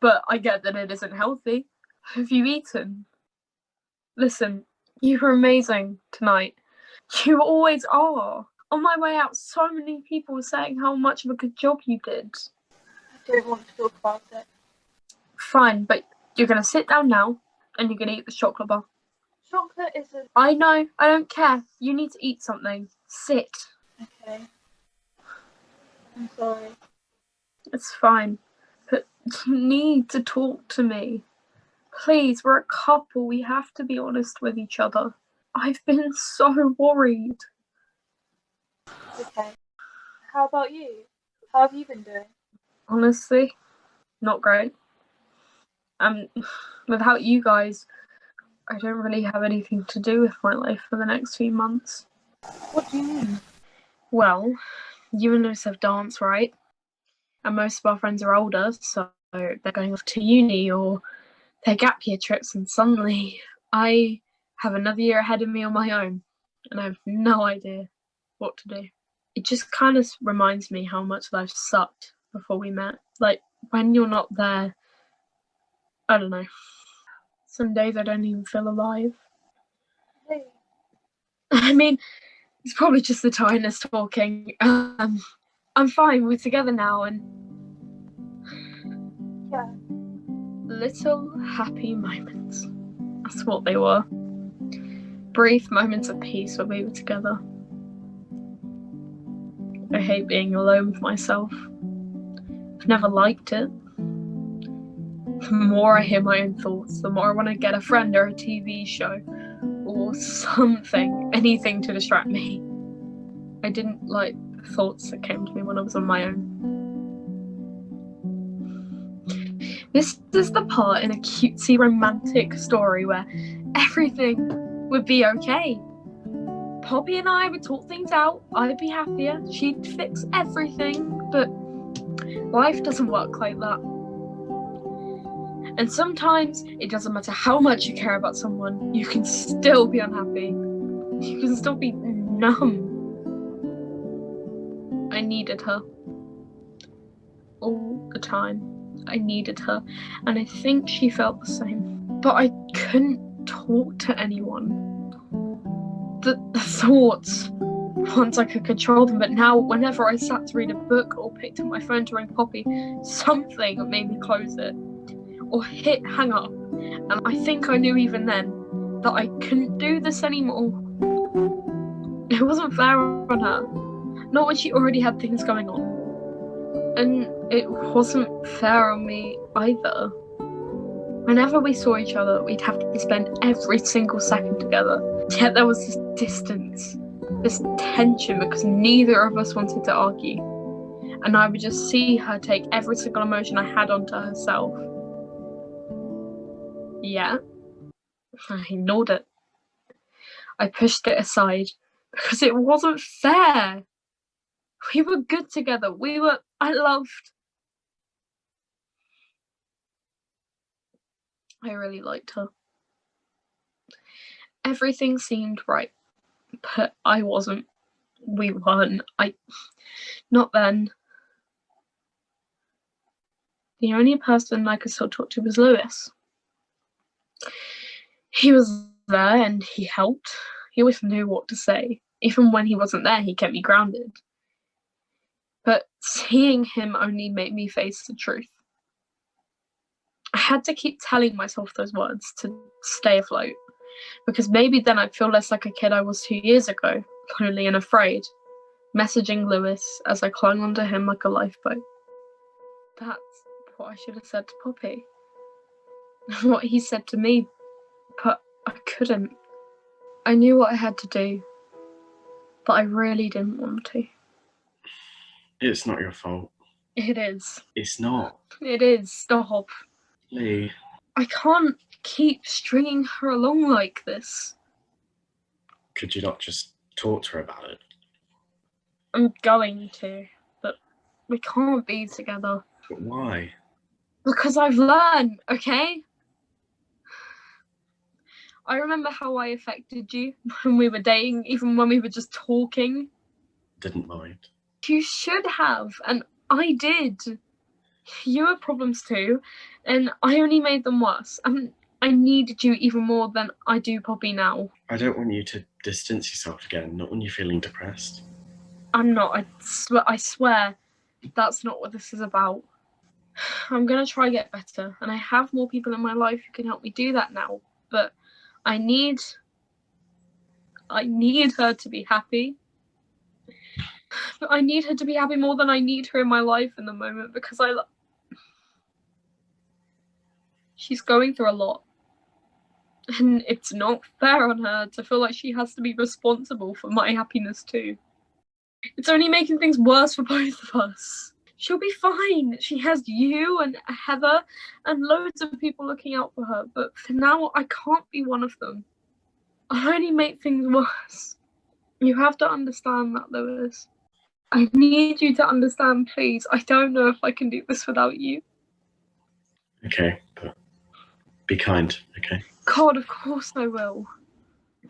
But I get that it isn't healthy. Have you eaten? Listen, you were amazing tonight. You always are. On my way out, so many people were saying how much of a good job you did. I don't want to talk about it. Fine, but you're going to sit down now and you're going to eat the chocolate bar. Chocolate isn't... I know, I don't care. You need to eat something. Sit. Okay. I'm sorry. It's fine. But you need to talk to me. Please, we're a couple. We have to be honest with each other. I've been so worried. Okay. How about you? How have you been doing? Honestly, not great. Without you guys, I don't really have anything to do with my life for the next few months. What do you mean? Well, you and Lewis have dance, right? And most of our friends are older, so they're going off to uni or their gap year trips, and suddenly I have another year ahead of me on my own, and I have no idea what to do. It just kind of reminds me how much life sucked before we met. Like, when you're not there, I don't know. Some days I don't even feel alive. Hey. I mean, it's probably just the tiredness talking. I'm fine. We're together now, and Yeah. little happy moments. That's what they were. Brief moments of peace when we were together. I hate being alone with myself. I've never liked it. The more I hear my own thoughts, the more I want to get a friend or a TV show or something, anything to distract me. I didn't like the thoughts that came to me when I was on my own. This is the part in a cutesy romantic story where everything would be okay. Poppy and I would talk things out, I'd be happier, she'd fix everything, but life doesn't work like that. And sometimes it doesn't matter how much you care about someone, you can still be unhappy. You can still be numb. I needed her. All the time. I needed her. And I think she felt the same. But I couldn't talk to anyone. The thoughts, once I could control them, but now whenever I sat to read a book or picked up my phone to ring Poppy, something made me close it or hit hang up. And I think I knew even then that I couldn't do this anymore. It wasn't fair on her, not when she already had things going on. And it wasn't fair on me either. Whenever we saw each other, we'd have to spend every single second together. Yet there was this distance, this tension, because neither of us wanted to argue. And I would just see her take every single emotion I had onto herself. Yeah, I ignored it. I pushed it aside because it wasn't fair. We were good together. I loved. I really liked her. Everything seemed right, but I wasn't. We weren't. Not then. The only person I could still talk to was Lewis. He was there and he helped. He always knew what to say. Even when he wasn't there, he kept me grounded. But seeing him only made me face the truth. I had to keep telling myself those words to stay afloat, because maybe then I'd feel less like a kid I was 2 years ago, lonely and afraid, messaging Lewis as I clung onto him like a lifeboat. That's what I should have said to Poppy. What he said to me, but I couldn't. I knew what I had to do, but I really didn't want to. It's not your fault. It is. It's not. It is. Stop. Lee. I can't keep stringing her along like this. Could you not just talk to her about it? I'm going to, but we can't be together. But why? Because I've learned, okay? I remember how I affected you when we were dating, even when we were just talking. Didn't mind. You should have, and I did. You had problems too, and I only made them worse. And I needed you even more than I do Poppy now. I don't want you to distance yourself again, not when you're feeling depressed. I'm not. I swear that's not what this is about. I'm going to try to get better, and I have more people in my life who can help me do that now, but I need her to be happy. But I need her to be happy more than I need her in my life in the moment, because she's going through a lot. And it's not fair on her to feel like she has to be responsible for my happiness too. It's only making things worse for both of us. She'll be fine. She has you and Heather and loads of people looking out for her. But for now, I can't be one of them. I'll only make things worse. You have to understand that, Lewis. I need you to understand, please. I don't know if I can do this without you. Okay, but be kind, okay? God, of course I will.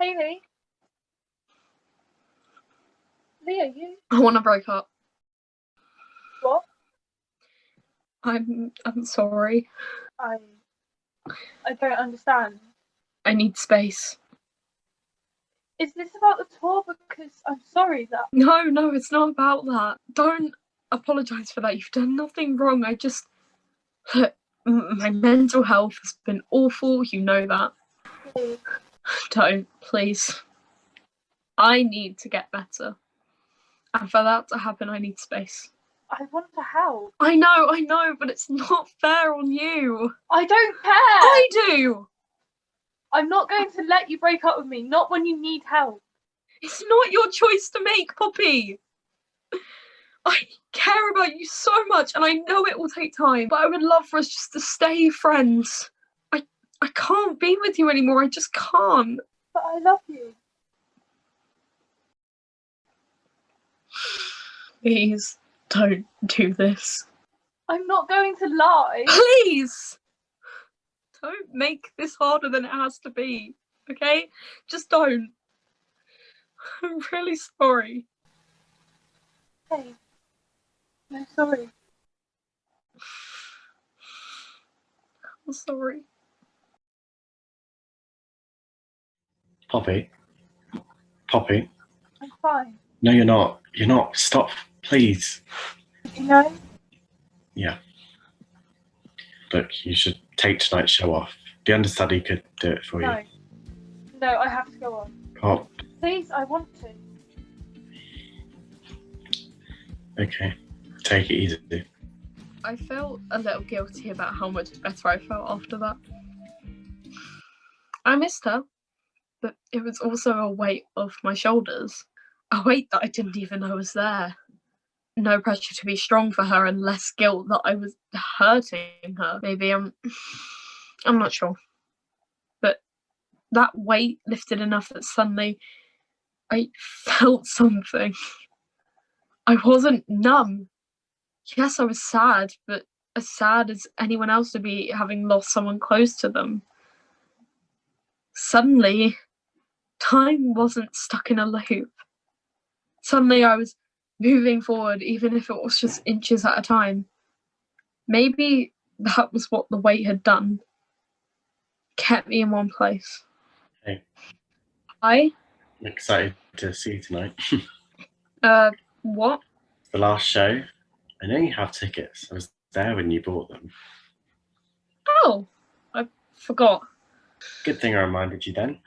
Hey, Lee. Lee, are you? I want to break up. What? I'm sorry. I don't understand. I need space. Is this about the tour? Because I'm sorry that... No, it's not about that. Don't apologise for that. You've done nothing wrong. Look, my mental health has been awful. You know that. Lee, Don't, please. I need to get better. And for that to happen, I need space. I want to help. I know, but it's not fair on you. I don't care. I do. I'm not going to let you break up with me, not when you need help. It's not your choice to make, Poppy. I care about you so much, and I know it will take time, but I would love for us just to stay friends. I can't be with you anymore. I just can't. But I love you. Please don't do this. I'm not going to lie. Please! Don't make this harder than it has to be, okay? Just don't. I'm really sorry. Hey. No, sorry. I'm sorry. Poppy? Poppy? I'm fine. No, you're not. You're not. Stop, please. You know? Yeah. Look, you should take tonight's show off. The understudy could do it for you. No. No, I have to go on. Pop. Please, I want to. Okay. Take it easy. I felt a little guilty about how much better I felt after that. I missed her, but it was also a weight off my shoulders. A weight that I didn't even know was there. No pressure to be strong for her and less guilt that I was hurting her. Maybe I'm not sure. But that weight lifted enough that suddenly I felt something. I wasn't numb. Yes, I was sad, but as sad as anyone else would be having lost someone close to them. Suddenly, time wasn't stuck in a loop. Suddenly I was moving forward, even if it was just inches at a time. Maybe that was what the weight had done. Kept me in one place. Hey. I'm excited to see you tonight. What? The last show. I know you have tickets. I was there when you bought them. Oh, I forgot. Good thing I reminded you then.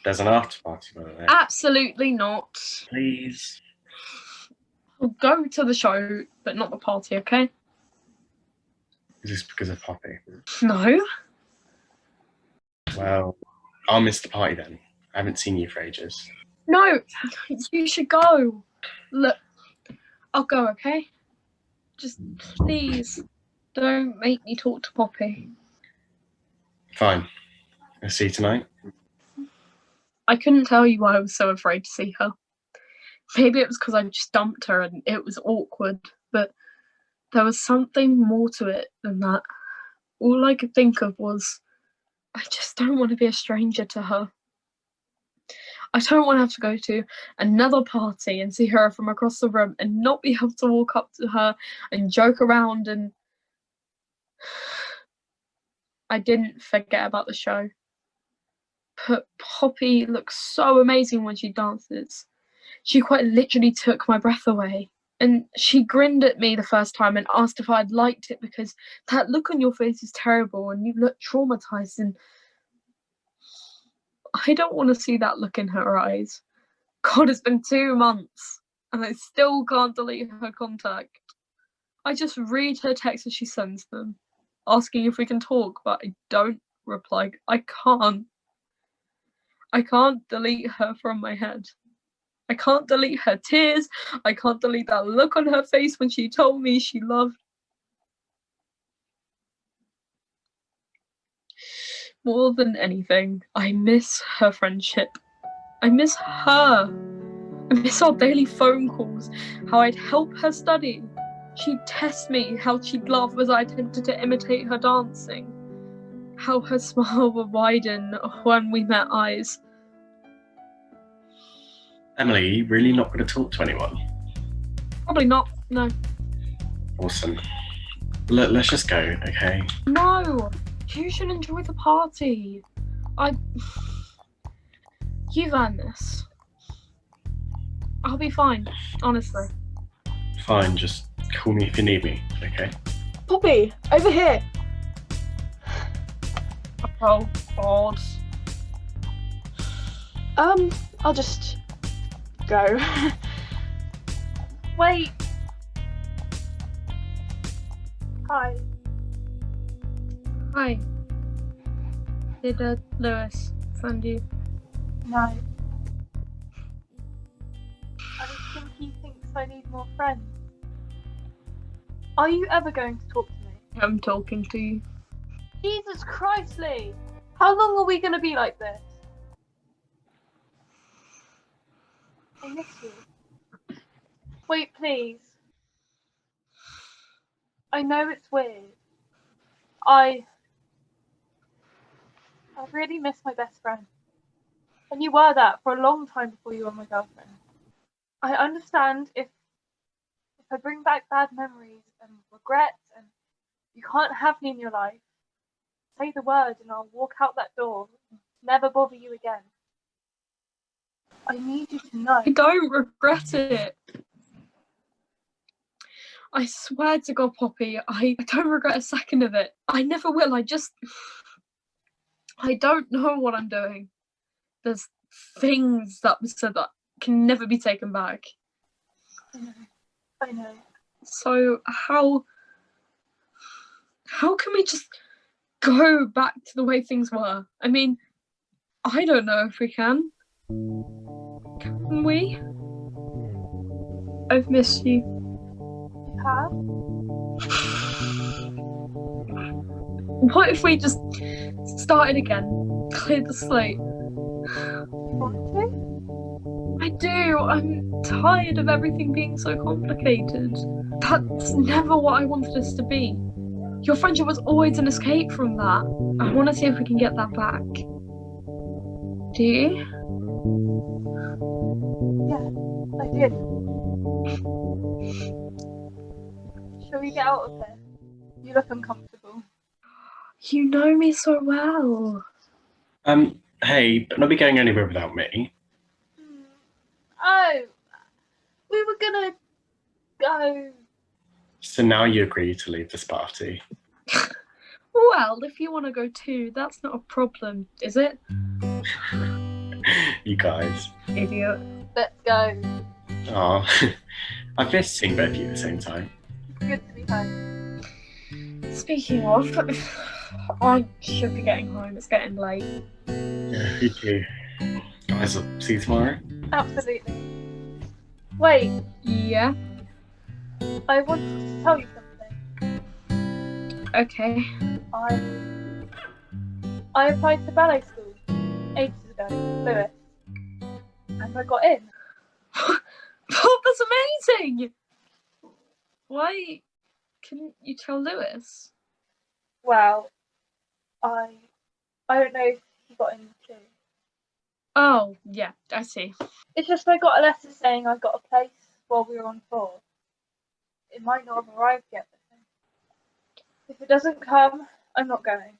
There's an after party, by the way. Absolutely not. Please. We'll go to the show, but not the party, okay? Is this because of Poppy? No. Well, I'll miss the party then. I haven't seen you for ages. No, you should go. Look, I'll go, okay? Just please don't make me talk to Poppy. Fine. I'll see you tonight. I couldn't tell you why I was so afraid to see her. Maybe it was because I just dumped her and it was awkward, but there was something more to it than that. All I could think of was, I just don't want to be a stranger to her. I don't want to have to go to another party and see her from across the room and not be able to walk up to her and joke around and... I didn't forget about the show. But Poppy looks so amazing when she dances. She quite literally took my breath away. And she grinned at me the first time and asked if I'd liked it because that look on your face is terrible and you look traumatized, and I don't want to see that look in her eyes. God, it's been 2 months and I still can't delete her contact. I just read her texts as she sends them, asking if we can talk, but I don't reply. I can't delete her from my head. I can't delete her tears. I can't delete that look on her face when she told me she loved. More than anything, I miss her friendship. I miss her. I miss our daily phone calls, how I'd help her study. She'd test me, how she'd laugh as I attempted to imitate her dancing. How her smile would widen when we met eyes. Emily, are you really not going to talk to anyone? Probably not, no. Awesome. Look, let's just go, okay? No! You should enjoy the party. You've earned this. I'll be fine, honestly. Fine, just call me if you need me, okay? Poppy, over here. Oh, God. I'll just go. Wait. Hi. Hi. Did Lewis find you? No. I think he thinks I need more friends. Are you ever going to talk to me? I'm talking to you. Jesus Christ, Lee! How long are we going to be like this? I miss you. Wait, please. I know it's weird. I really miss my best friend. And you were that for a long time before you were my girlfriend. I understand if I bring back bad memories and regrets and you can't have me in your life, say the word and I'll walk out that door and never bother you again. I need you to know. I don't regret it. I swear to God, Poppy, I don't regret a second of it. I never will. I don't know what I'm doing. There's things that were said that can never be taken back. I know. So how can we just go back to the way things were? I mean, I don't know if we can. Can we? I've missed you. You have? What if we just started again? Cleared the slate? You want to? I do. I'm tired of everything being so complicated. That's never what I wanted us to be. Your friendship was always an escape from that. I want to see if we can get that back. Do you? Yeah, I did. Shall we get out of here? You look uncomfortable. You know me so well. Hey, but not be going anywhere without me. Oh, we were gonna go. So now you agree to leave this party. Well, if you want to go too, that's not a problem, is it? You guys. Idiot. Let's go. Oh, I've missed seeing both of you at the same time. It's good to be home. Speaking of, I should be getting home. It's getting late. Yeah, you too. Guys, I'll see you tomorrow. Absolutely. Wait, Yeah. I wanted to tell you something. Okay. I applied to ballet school ages ago, Lewis, and I got in. Oh, that's amazing! Why couldn't you tell Lewis? Well, I don't know if he got in too. Oh, yeah, I see. It's just I got a letter saying I got a place while we were on tour. It might not have arrived yet. If it doesn't come, I'm not going.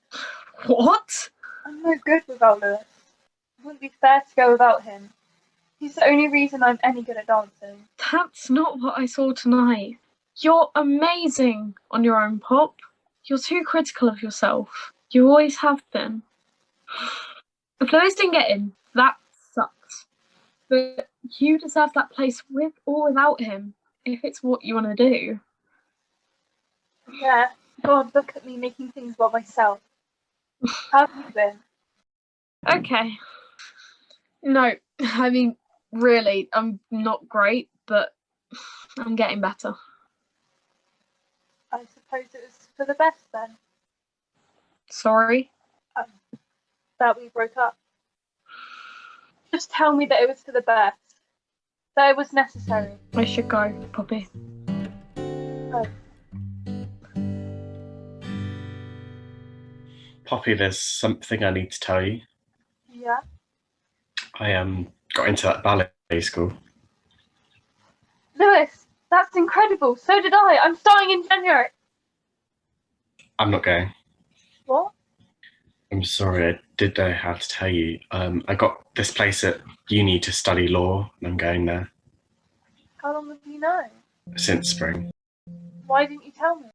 What? I'm no good without Lewis. It wouldn't be fair to go without him. He's the only reason I'm any good at dancing. That's not what I saw tonight. You're amazing on your own, Pop. You're too critical of yourself. You always have been. If Lewis didn't get in, that sucks. But you deserve that place with or without him, if it's what you want to do. Yeah, God, look at me making things about myself. How have you been? Okay. No, I mean, really, I'm not great, but I'm getting better. I suppose it was for the best then, Sorry. that we broke up. Just tell me that it was for the best. That it was necessary. I should go, Poppy. Poppy, there's something I need to tell you. Yeah? I got into that ballet school. Lewis, that's incredible. So did I. I'm starting in January. I'm not going. What? I'm sorry, I did know how to tell you. I got this place at uni to study law, and I'm going there How long have you known? since spring. Why didn't you tell me?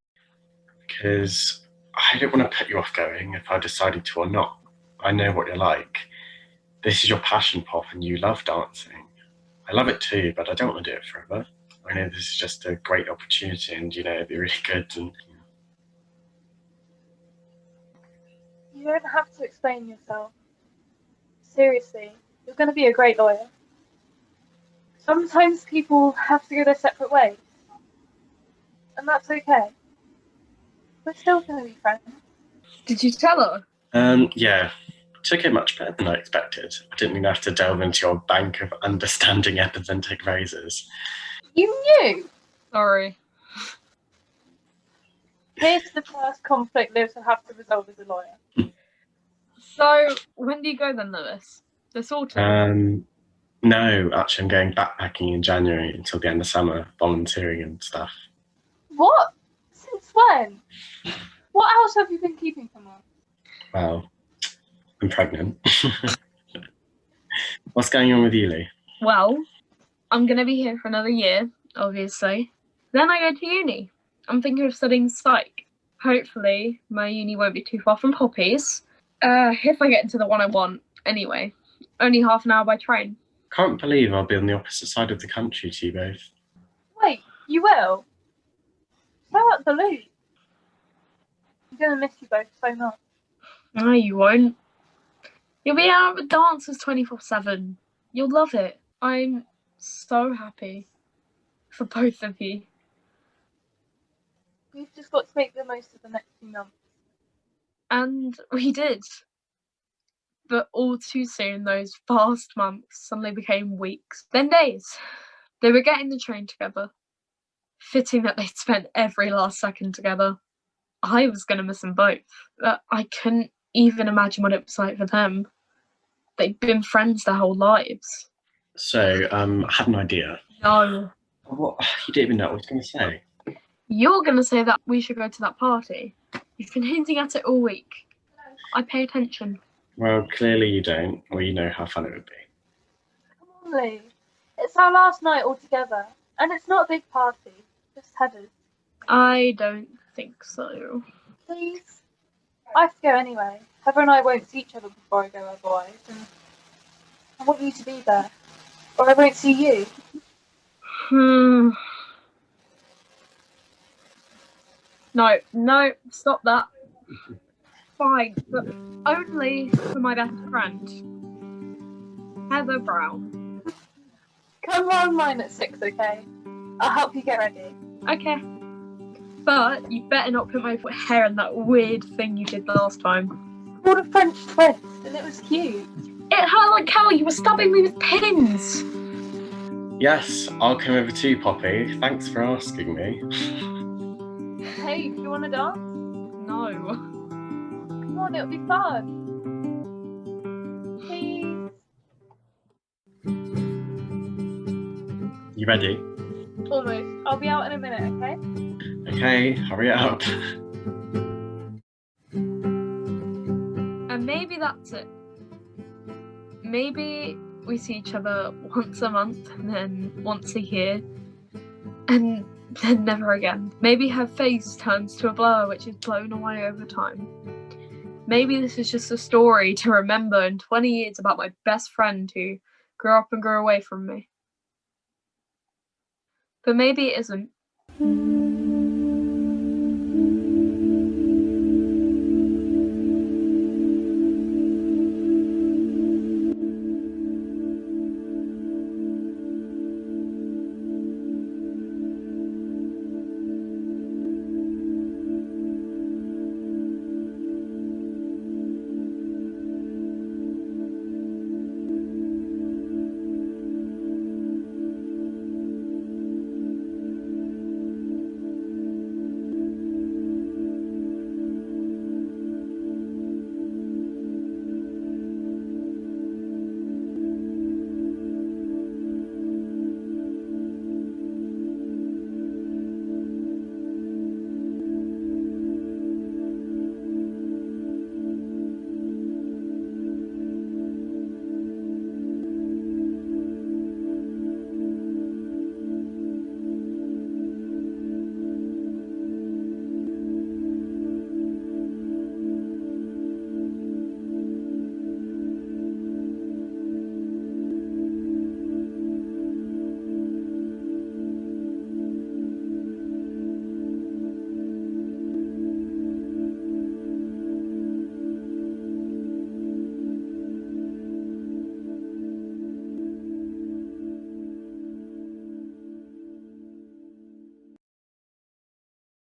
Because I didn't want to put you off going if I decided to or not. I know what you're like. This is your passion, Pop, and you love dancing. I love it too, but I don't want to do it forever. I know this is just a great opportunity, and it'd be really good. And You don't have to explain yourself. Seriously, you're going to be a great lawyer. Sometimes people have to go their separate ways. And that's okay. We're still going to be friends. Did you tell her? yeah, took it much better than I expected. I didn't even have to delve into your bank of understanding epithetic phrases. You knew! Sorry. Here's the first conflict Lewis will have to resolve as a lawyer. So, when do you go then, Lewis? This autumn? No, actually, I'm going backpacking in January until the end of summer, volunteering and stuff. What? Since when? What else have you been keeping from us? Well, I'm pregnant. What's going on with you, Lee? Well, I'm going to be here for another year, obviously. Then I go to uni. I'm thinking of studying psych. Hopefully, my uni won't be too far from Poppy's. If I get into the one I want, anyway. Only half an hour by train. Can't believe I'll be on the opposite side of the country to you both. Wait, you will? So out the loop. I'm going to miss you both so much. No, you won't. You'll be out with dancers 24/7. You'll love it. I'm so happy for both of you. We've just got to make the most of the next few months. And we did. But all too soon, those fast months suddenly became weeks, then days. They were getting the train together. Fitting that they'd spent every last second together. I was going to miss them both. But I couldn't even imagine what it was like for them. They'd been friends their whole lives. So, I had an idea. No. What? You didn't even know what I was going to say. You're going to say that we should go to that party. You've been hinting at it all week. I pay attention. Well, clearly you don't, or you know how fun it would be. Come on, Lee. It's our last night all together. And it's not a big party. Just Heather's. I don't think so. Please? I have to go anyway. Heather and I won't see each other before I go otherwise. And I want you to be there. Or I won't see you. No, stop that. Fine, but only for my best friend, Heather Brown. Come on mine at 6, okay? I'll help you get ready. Okay. But you better not put my hair in that weird thing you did last time. It's called a French twist, and it was cute. It hurt like hell. You were stabbing me with pins. Yes, I'll come over too, Poppy. Thanks for asking me. Hey, do you want to dance? No. Come on, it'll be fun. Please. You ready? Almost. I'll be out in a minute, okay? Okay, hurry up. And maybe that's it. Maybe we see each other once a month and then once a year. And then never again. Maybe her face turns to a blur which is blown away over time. Maybe this is just a story to remember in 20 years about my best friend who grew up and grew away from me. But maybe it isn't.